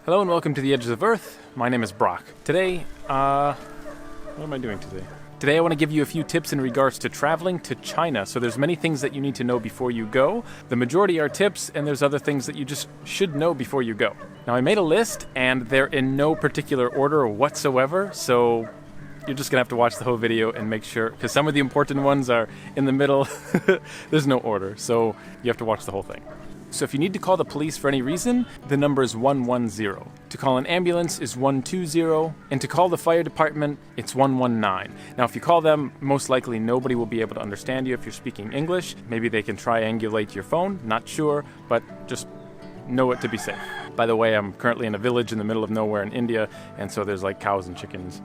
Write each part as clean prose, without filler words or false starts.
Hello and welcome to the Edges of Earth. My name is Brock. Today, what am I doing today? Today I want to give you a few tips in regards to traveling to China. So there's many things that you need to know before you go. The majority are tips, and there's other things that you just should know before you go. Now I made a list, and they're in no particular order whatsoever, so you're just going to have to watch the whole video and make sure, because some of the important ones are in the middle. There's no order, so you have to watch the whole thing. So if you need to call the police for any reason, the number is 110. To call an ambulance is 120, and to call the fire department, it's 119. Now if you call them, most likely nobody will be able to understand you if you're speaking English. Maybe they can triangulate your phone, not sure, but just know it to be safe. By the way, I'm currently in a village in the middle of nowhere in India, and so there's like cows and chickens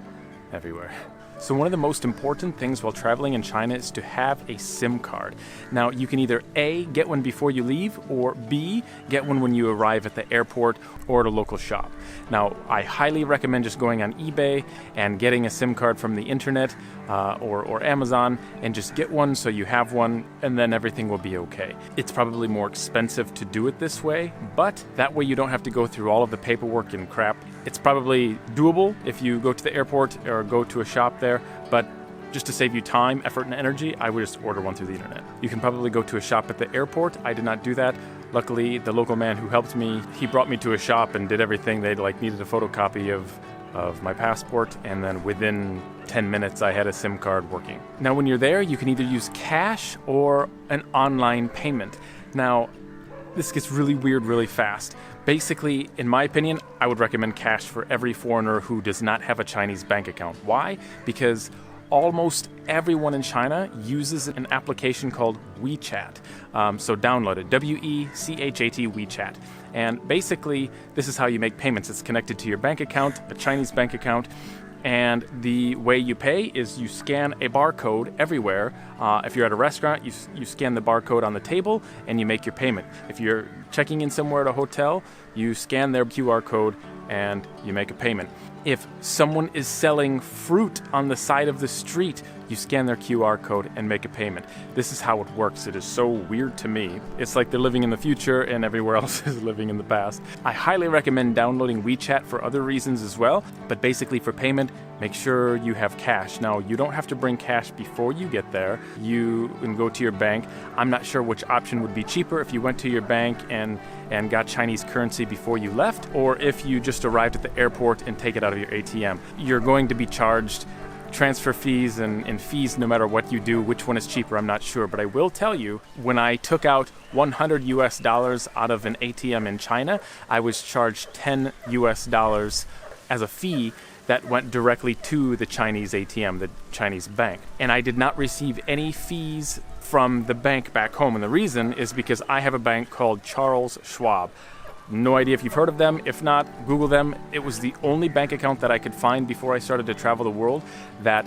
everywhere. So one of the most important things while traveling in China is to have a SIM card. Now you can either A, get one before you leave, or B, get one when you arrive at the airport or at a local shop. Now I highly recommend just going on eBay and getting a SIM card from the internet or Amazon, and just get one so you have one, and then everything will be okay. It's probably more expensive to do it this way, but that way you don't have to go through all of the paperwork and crap. It's probably doable if you go to the airport or go to a shop there, but just to save you time, effort, and energy, I would just order one through the internet. You can probably go to a shop at the airport. I did not do that. Luckily, the local man who helped me, he brought me to a shop and did everything. They needed a photocopy of my passport, and then within 10 minutes I had a SIM card working. Now when you're there, you can either use cash or an online payment. Now, this gets really weird really fast. Basically, in my opinion, I would recommend cash for every foreigner who does not have a Chinese bank account. Why? Because almost everyone in China uses an application called WeChat. So download it, W-E-C-H-A-T, WeChat. And basically, this is how you make payments. It's connected to your bank account, a Chinese bank account, and the way you pay is you scan a barcode everywhere. If you're at a restaurant, you scan the barcode on the table and you make your payment. If you're checking in somewhere at a hotel, you scan their QR code and you make a payment. If someone is selling fruit on the side of the street, you scan their QR code and make a payment. This is how it works. It is so weird to me. It's like they're living in the future and everywhere else is living in the past. I highly recommend downloading WeChat for other reasons as well, but basically for payment, make sure you have cash. Now, you don't have to bring cash before you get there. You can go to your bank. I'm not sure which option would be cheaper, if you went to your bank and got Chinese currency before you left, or if you just arrived at the airport and take it out of your ATM. You're going to be charged transfer fees and fees no matter what you do. Which one is cheaper, I'm not sure, but I will tell you, when I took out $100 out of an ATM in China, I was charged $10 as a fee that went directly to the Chinese ATM, the Chinese bank. And I did not receive any fees from the bank back home. And the reason is because I have a bank called Charles Schwab. No idea if you've heard of them. If not, Google them. It was the only bank account that I could find before I started to travel the world that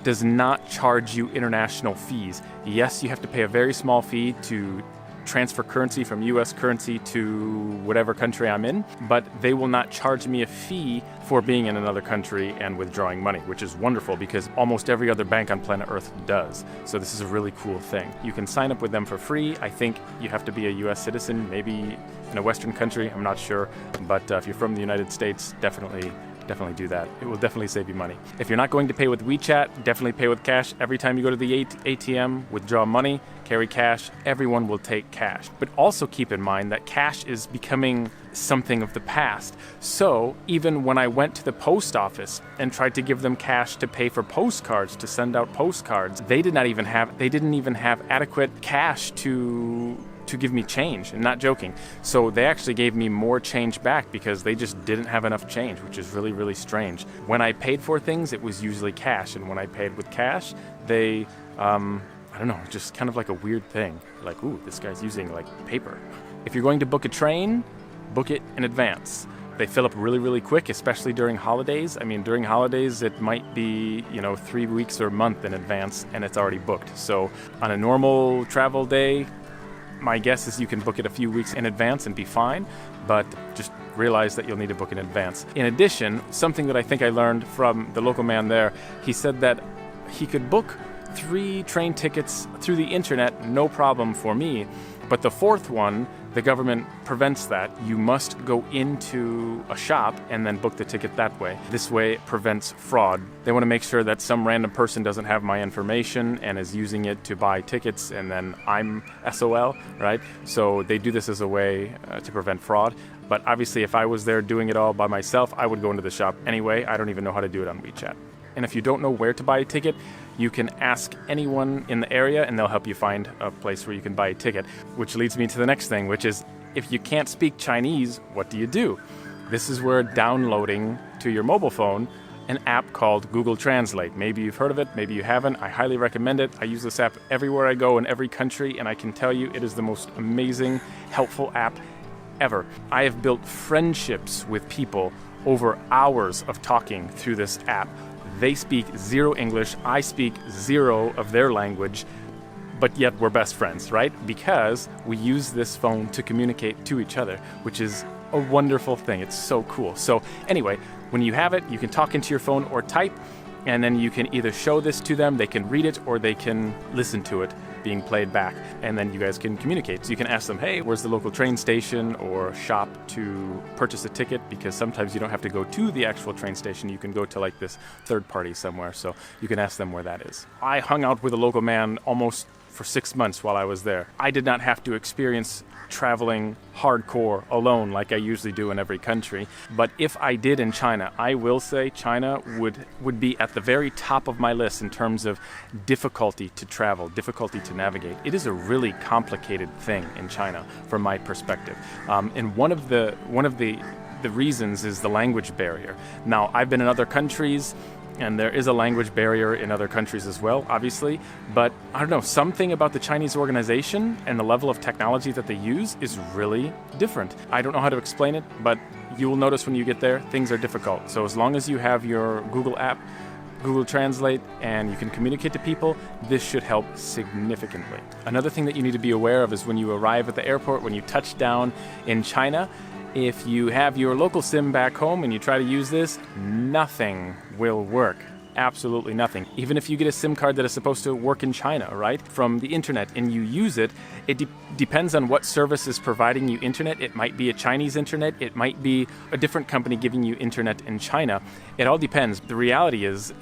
does not charge you international fees. Yes, you have to pay a very small fee to transfer currency from US currency to whatever country I'm in, but they will not charge me a fee for being in another country and withdrawing money, which is wonderful because almost every other bank on planet Earth does. So this is a really cool thing. You can sign up with them for free. I think you have to be a US citizen, maybe in a Western country, I'm not sure, but if you're from the United States, definitely do that. It will definitely save you money. If you're not going to pay with WeChat, definitely pay with cash. Every time you go to the ATM, withdraw money, carry cash, everyone will take cash. But also keep in mind that cash is becoming something of the past. So even when I went to the post office and tried to give them cash to pay for postcards, to send out postcards, they didn't even have adequate cash to give me change. I'm not joking. So they actually gave me more change back because they just didn't have enough change, which is really, really strange. When I paid for things, it was usually cash. And when I paid with cash, they, I don't know, just kind of like a weird thing. Like, ooh, this guy's using like paper. If you're going to book a train, book it in advance. They fill up really, really quick, especially during holidays. I mean, during holidays, it might be, 3 weeks or a month in advance, and it's already booked. So on a normal travel day, my guess is you can book it a few weeks in advance and be fine, but just realize that you'll need to book in advance. In addition, something that I think I learned from the local man there, he said that he could book 3 train tickets through the internet, no problem for me. But the 4th one, the government prevents that. You must go into a shop and then book the ticket that way. This way it prevents fraud. They want to make sure that some random person doesn't have my information and is using it to buy tickets, and then I'm SOL, right? So they do this as a way to prevent fraud. But obviously if I was there doing it all by myself, I would go into the shop anyway. I don't even know how to do it on WeChat. And if you don't know where to buy a ticket, you can ask anyone in the area and they'll help you find a place where you can buy a ticket. Which leads me to the next thing, which is if you can't speak Chinese, what do? This is where downloading to your mobile phone an app called Google Translate. Maybe you've heard of it, maybe you haven't. I highly recommend it. I use this app everywhere I go in every country, and I can tell you it is the most amazing, helpful app ever. I have built friendships with people over hours of talking through this app. They speak 0 English, I speak 0 of their language, but yet we're best friends, right? Because we use this phone to communicate to each other, which is a wonderful thing. It's so cool. So anyway, when you have it, you can talk into your phone or type, and then you can either show this to them, they can read it, or they can listen to it being played back, and then you guys can communicate. So you can ask them, hey, where's the local train station or shop to purchase a ticket? Because sometimes you don't have to go to the actual train station. You can go to like this third party somewhere, so you can ask them where that is. I hung out with a local man almost for 6 months while I was there. I did not have to experience traveling hardcore alone like I usually do in every country. But if I did in China, I will say China would be at the very top of my list in terms of difficulty to travel, difficulty to navigate. It is a really complicated thing in China from my perspective. And one of the reasons is the language barrier. Now, I've been in other countries, and there is a language barrier in other countries as well, obviously. But I don't know, something about the Chinese organization and the level of technology that they use is really different. I don't know how to explain it, but you will notice when you get there, things are difficult. So as long as you have your Google app, Google Translate, and you can communicate to people, this should help significantly. Another thing that you need to be aware of is when you arrive at the airport, when you touch down in China, if you have your local SIM back home and you try to use this, nothing will work. Absolutely nothing. Even if you get a SIM card that is supposed to work in China, right, from the internet, and you use it, it depends on what service is providing you internet. It might be a Chinese internet. It might be a different company giving you internet in China. It all depends. The reality is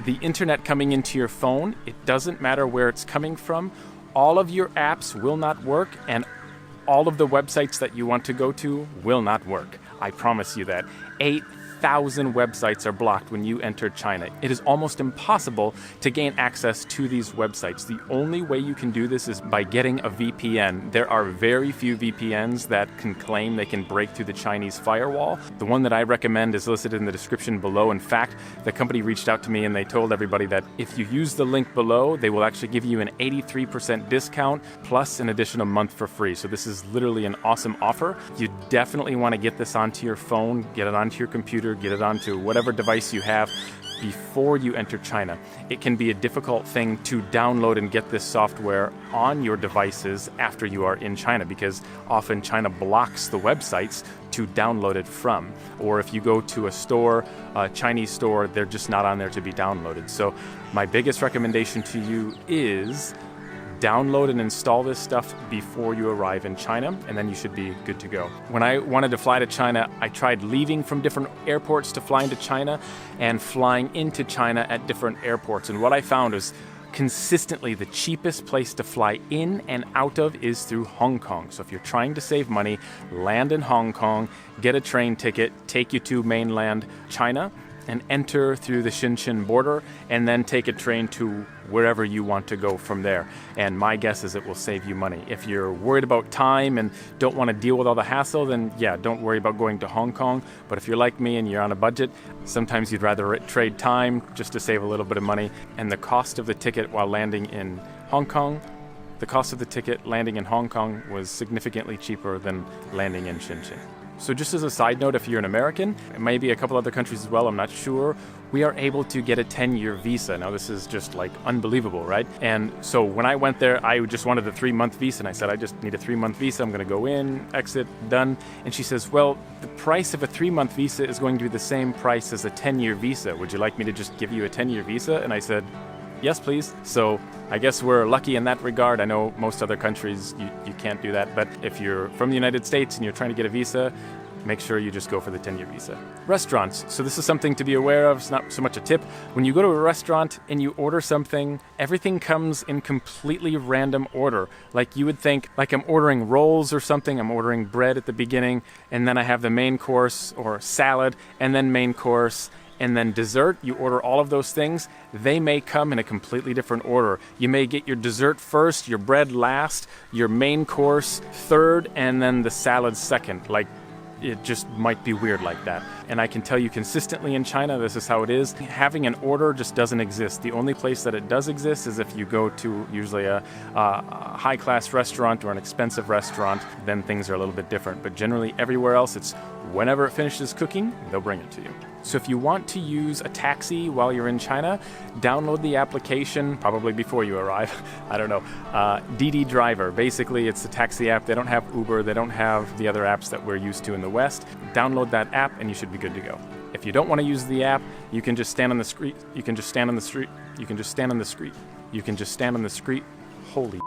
the internet coming into your phone, it doesn't matter where it's coming from. All of your apps will not work, and all of the websites that you want to go to will not work. I promise you that. 8,000 websites are blocked when you enter China. It is almost impossible to gain access to these websites. The only way you can do this is by getting a VPN. There are very few VPNs that can claim they can break through the Chinese firewall. The one that I recommend is listed in the description below. In fact, the company reached out to me and they told everybody that if you use the link below, they will actually give you an 83% discount plus an additional month for free. So this is literally an awesome offer. You definitely want to get this onto your phone, get it onto your computer, get it onto whatever device you have before you enter China. It can be a difficult thing to download and get this software on your devices after you are in China, because often China blocks the websites to download it from. Or if you go to a store, a Chinese store, they're just not on there to be downloaded. So my biggest recommendation to you is download and install this stuff before you arrive in China, and then you should be good to go. When I wanted to fly to China, I tried leaving from different airports to fly into China and flying into China at different airports. And what I found is consistently the cheapest place to fly in and out of is through Hong Kong. So if you're trying to save money, land in Hong Kong, get a train ticket, take you to mainland China, and enter through the Shenzhen border, and then take a train to wherever you want to go from there. And my guess is it will save you money. If you're worried about time and don't want to deal with all the hassle, then yeah, don't worry about going to Hong Kong. But if you're like me and you're on a budget, sometimes you'd rather trade time just to save a little bit of money. And the cost of the ticket while landing in Hong Kong, the cost of the ticket landing in Hong Kong was significantly cheaper than landing in Shenzhen. So just as a side note, if you're an American, and maybe a couple other countries as well, I'm not sure, we are able to get a 10-year visa. Now this is just like unbelievable, right? And so when I went there, I just wanted a 3-month visa, and I said, I just need a 3-month visa. I'm gonna go in, exit, done. And she says, well, the price of a 3-month visa is going to be the same price as a 10-year visa. Would you like me to just give you a 10-year visa? And I said, yes please. So I guess we're lucky in that regard. I know most other countries you can't do that, but if you're from the United States and you're trying to get a visa, make sure you just go for the 10-year visa. Restaurants. So this is something to be aware of. It's not so much a tip. When you go to a restaurant and you order something, everything comes in completely random order. Like you would think, like I'm ordering rolls or something, I'm ordering bread at the beginning, and then I have the main course or salad, and then main course, and then dessert. You order all of those things. They may come in a completely different order. You may get your dessert first, your bread last, your main course third, and then the salad second. Like, it just might be weird like that. And I can tell you consistently in China, this is how it is. Having an order just doesn't exist. The only place that it does exist is if you go to usually a high-class restaurant or an expensive restaurant, then things are a little bit different. But generally everywhere else, it's whenever it finishes cooking, they'll bring it to you. So if you want to use a taxi while you're in China, download the application, probably before you arrive, I don't know, DD Driver. Basically, it's a taxi app. They don't have Uber. They don't have the other apps that we're used to in the West. Download that app and you should be good to go. If you don't want to use the app, you can just stand on the street. You can just stand on the street. You can just stand on the street. You can just stand on the street. Holy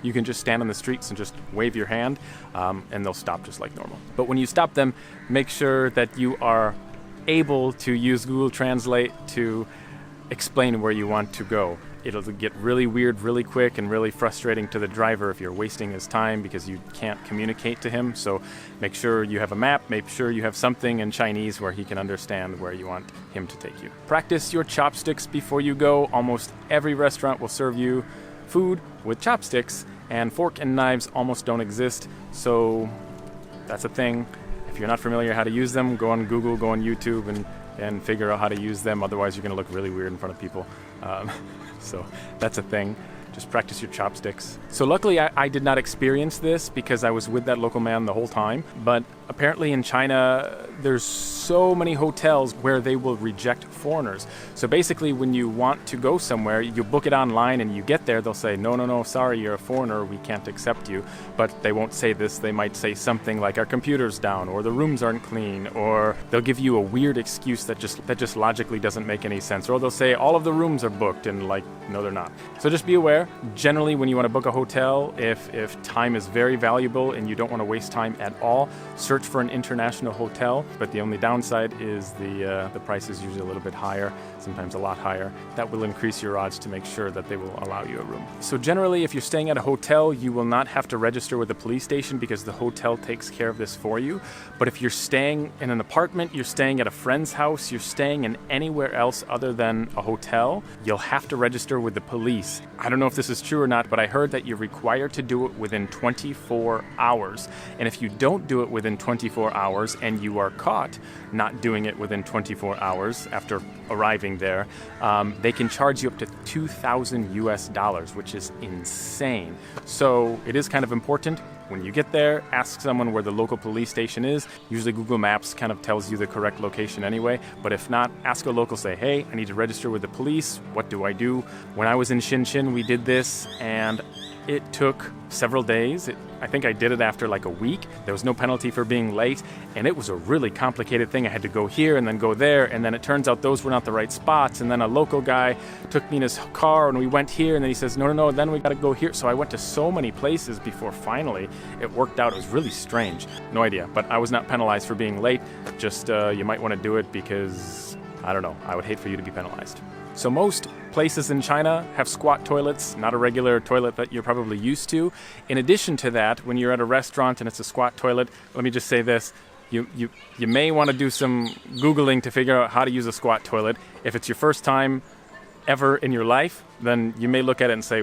You can just stand on the streets and just wave your hand, and they'll stop just like normal. But when you stop them, make sure that you are able to use Google Translate to explain where you want to go. It'll get really weird really quick and really frustrating to the driver if you're wasting his time because you can't communicate to him. So make sure you have a map, make sure you have something in Chinese where he can understand where you want him to take you. Practice your chopsticks before you go. Almost every restaurant will serve you food with chopsticks, and fork and knives almost don't exist. So that's a thing. If you're not familiar how to use them, go on Google, go on YouTube, and figure out how to use them. Otherwise, you're going to look really weird in front of people. So that's a thing. Just practice your chopsticks. So luckily, I did not experience this because I was with that local man the whole time. But apparently in China, there's so many hotels where they will reject foreigners. So basically, when you want to go somewhere, you book it online and you get there, they'll say, no, sorry, you're a foreigner, we can't accept you. But they won't say this. They might say something like our computer's down, or the rooms aren't clean, or they'll give you a weird excuse that just logically doesn't make any sense. Or they'll say all of the rooms are booked, and like, no, they're not. So just be aware. Generally, when you want to book a hotel, if time is very valuable and you don't want to waste time at all, search for an international hotel. But the only downside is the price is usually a little bit higher, sometimes a lot higher. That will increase your odds to make sure that they will allow you a room. So generally, if you're staying at a hotel, you will not have to register with the police station because the hotel takes care of this for you. But if you're staying in an apartment, you're staying at a friend's house, you're staying in anywhere else other than a hotel, you'll have to register with the police. I don't know if this is true or not, but I heard that you're required to do it within 24 hours. And if you don't do it within 24 hours and you are caught not doing it within 24 hours after arriving there, they can charge you up to $2,000, which is insane. So it is kind of important. When you get there, ask someone where the local police station is. Usually Google Maps kind of tells you the correct location anyway. But if not, ask a local, say, hey, I need to register with the police. What do I do? When I was in Shenzhen, we did this, and it took several days. I think I did it after like a week. There was no penalty for being late, and it was a really complicated thing. I had to go here and then go there, and then it turns out those were not the right spots, and then a local guy took me in his car, and we went here, and then he says, no, then we got to go here. So I went to so many places before finally it worked out. It was really strange. No idea, but I was not penalized for being late. Just you might want to do it because, I don't know, I would hate for you to be penalized. So most places in China have squat toilets, not a regular toilet that you're probably used to. In addition to that, when you're at a restaurant and it's a squat toilet, let me just say this, you may want to do some Googling to figure out how to use a squat toilet. If it's your first time ever in your life, then you may look at it and say,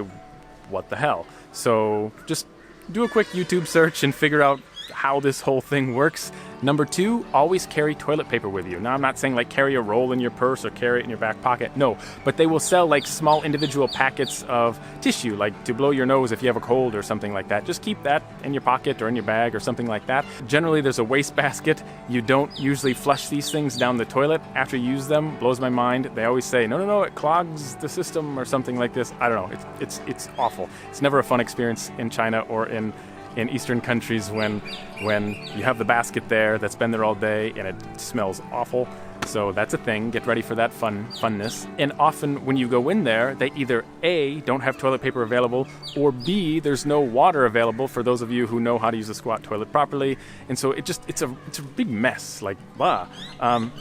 what the hell? So just do a quick YouTube search and figure out how this whole thing works. Number 2, always carry toilet paper with you. Now, I'm not saying like carry a roll in your purse or carry it in your back pocket. No, but they will sell like small individual packets of tissue, like to blow your nose if you have a cold or something like that. Just keep that in your pocket or in your bag or something like that. Generally, there's a waste basket. You don't usually flush these things down the toilet after you use them. Blows my mind. They always say, no, it clogs the system or something like this. I don't know. It's awful. It's never a fun experience in China or in in Eastern countries when you have the basket there that's been there all day and it smells awful. So that's a thing. Get ready for that funness. And often when you go in there, they either A, don't have toilet paper available, or B, there's no water available for those of you who know how to use a squat toilet properly. And so it's a big mess. Like, blah.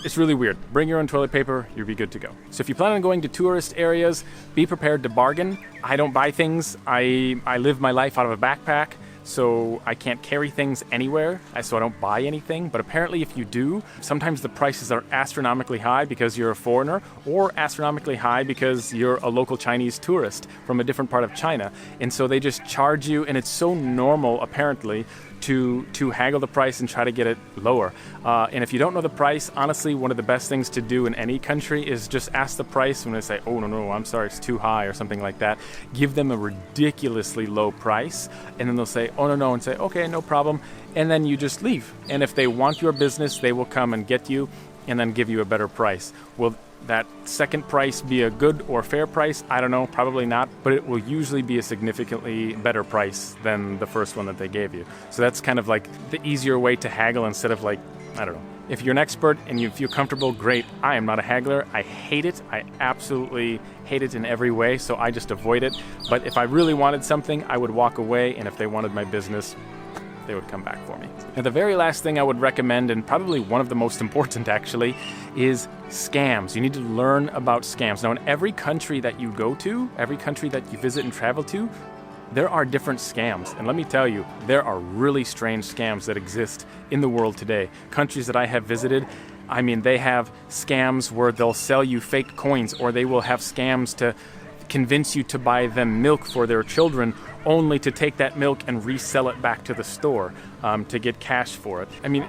It's really weird. Bring your own toilet paper, you'll be good to go. So if you plan on going to tourist areas, be prepared to bargain. I don't buy things. I live my life out of a backpack. So I can't carry things anywhere, so I don't buy anything. But apparently if you do, sometimes the prices are astronomically high because you're a foreigner, or astronomically high because you're a local Chinese tourist from a different part of China. And so they just charge you, and it's so normal, apparently, to haggle the price and try to get it lower. And if you don't know the price, honestly, one of the best things to do in any country is just ask the price. When they say, oh, no, I'm sorry, it's too high or something like that, give them a ridiculously low price, and then they'll say, oh, no, and say, okay, no problem, and then you just leave. And if they want your business, they will come and get you and then give you a better price. Will that second price be a good or fair price? I don't know, probably not, but it will usually be a significantly better price than the first one that they gave you. So that's kind of like the easier way to haggle instead of like, I don't know. If you're an expert and you feel comfortable, great. I am not a haggler. I hate it. I absolutely hate it in every way, so I just avoid it. But if I really wanted something, I would walk away, and if they wanted my business, they would come back for me. Now, the very last thing I would recommend, and probably one of the most important actually, is scams. You need to learn about scams. Now, in every country that you go to, every country that you visit and travel to, there are different scams. And let me tell you, there are really strange scams that exist in the world today. Countries that I have visited, I mean, they have scams where they'll sell you fake coins, or they will have scams to convince you to buy them milk for their children, only to take that milk and resell it back to the store to get cash for it. I mean,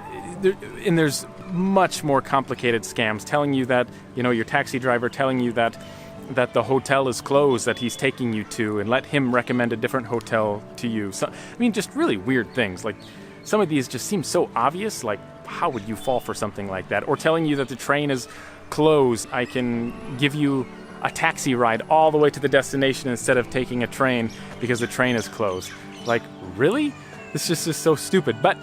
there's much more complicated scams telling you that, your taxi driver telling you that the hotel is closed that he's taking you to, and let him recommend a different hotel to you. So, I mean, just really weird things. Like, some of these just seem so obvious, like, how would you fall for something like that? Or telling you that the train is closed, I can give you a taxi ride all the way to the destination instead of taking a train because the train is closed. Like, really? This is just so stupid. But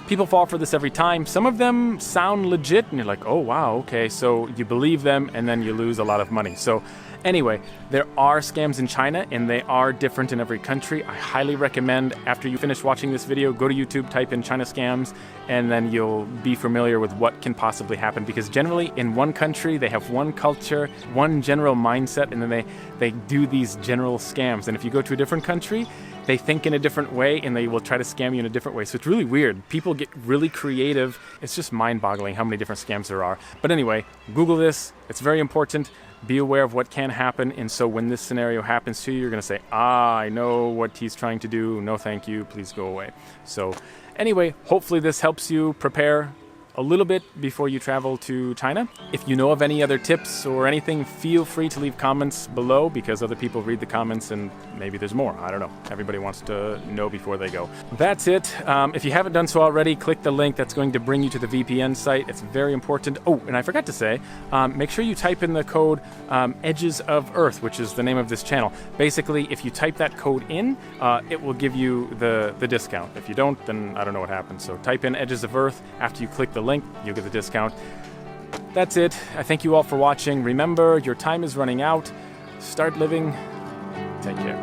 people fall for this every time. Some of them sound legit, and you're like, oh, wow, okay. So you believe them, and then you lose a lot of money. So anyway, there are scams in China, and they are different in every country. I highly recommend, after you finish watching this video, go to YouTube, type in China scams, and then you'll be familiar with what can possibly happen. Because generally, in one country, they have one culture, one general mindset, and then they do these general scams. And if you go to a different country, they think in a different way, and they will try to scam you in a different way. So it's really weird. People get really creative. It's just mind-boggling how many different scams there are. But anyway, Google this. It's very important. Be aware of what can happen, and so when this scenario happens to you, you're going to say, I know what he's trying to do. No, thank you. Please go away. So anyway, hopefully this helps you prepare a little bit before you travel to China. If you know of any other tips or anything, feel free to leave comments below, because other people read the comments and maybe there's more. I don't know. Everybody wants to know before they go. That's it. If you haven't done so already, click the link that's going to bring you to the VPN site. It's very important. Oh, and I forgot to say, make sure you type in the code Edges of Earth, which is the name of this channel. Basically, if you type that code in, it will give you the discount. If you don't, then I don't know what happens. So type in Edges of Earth. After you click the link, you'll get the discount. That's it. I thank you all for watching. Remember, your time is running out. Start living. Take care.